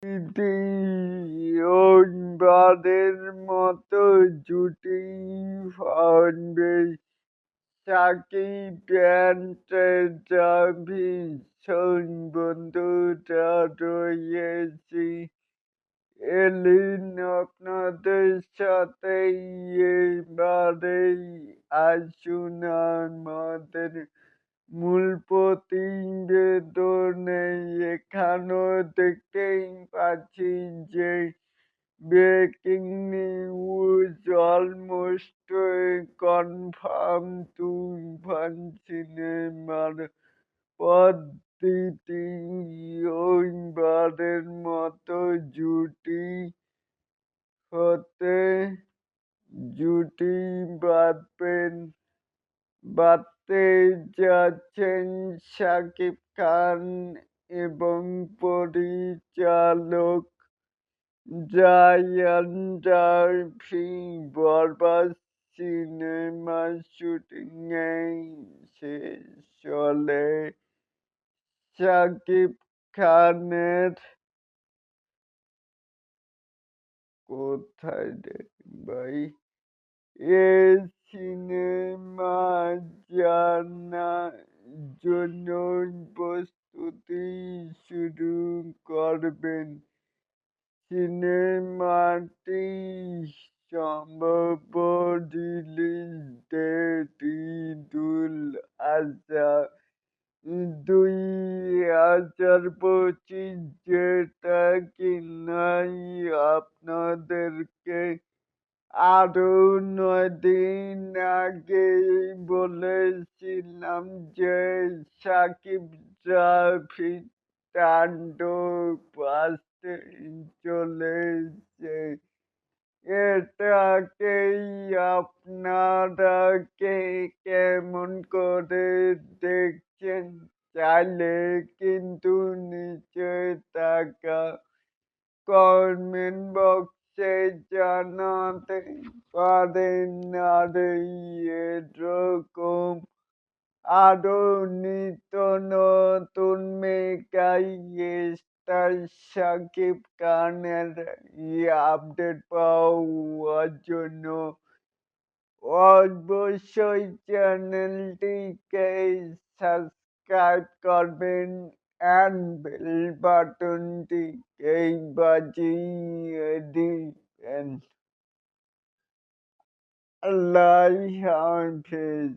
দ্বিতীয়বারের মতো জুটি ফাউন্ডে সাকিব টেন্ডা ভীষণ বন্ধুরা রয়েছি। এলিন আপনাদের সাথে এবারেই আসুন আমাদের মূল প্রতিবেদনে। এখানেও দেখতেই পাচ্ছি যে ব্রেকিং নিউজ অলমোস্ট কনফার্ম, তুফান সিনেমার পর দ্বিতীয়বারের মতো হতে জুটি বাঁধতে যাচ্ছেন শাকিব খান এবং পরিচালক জায়ান রাফি। বরবাদ সিনেমার শুটিং শেষ হলে শাকিব খানের কোথায় রে ভাই এ সিনেমা জানার জন্য প্রস্তুতি শুরু করবেন। সিনেমাটি সম্ভাব্য রিলিজ ডেট ঈদুল আজহা 2025, যেটা কিনা আপনাদেরকে আরো 9 দিন আগে বলেছিলাম যে সাকিব ট্রাফিক তাণ্ডব আসতে চলেছে। এটাকেই আপনারা কেমন করে দেখছেন? চাইলে কিন্তু নিচে থাকা কমেন্ট বক্সে জানাতে পারেন। আর এরকম আরো নিত্য নতুন মেগা স্টার শাকিব খানের আপডেট পাওয়ার জন্য অবশ্যই চ্যানেলটিকে সাবস্ক্রাইব করবেন and বেল বাটনটিকে বাজিয়ে দিবেন। আল্লাহ হাফেজ।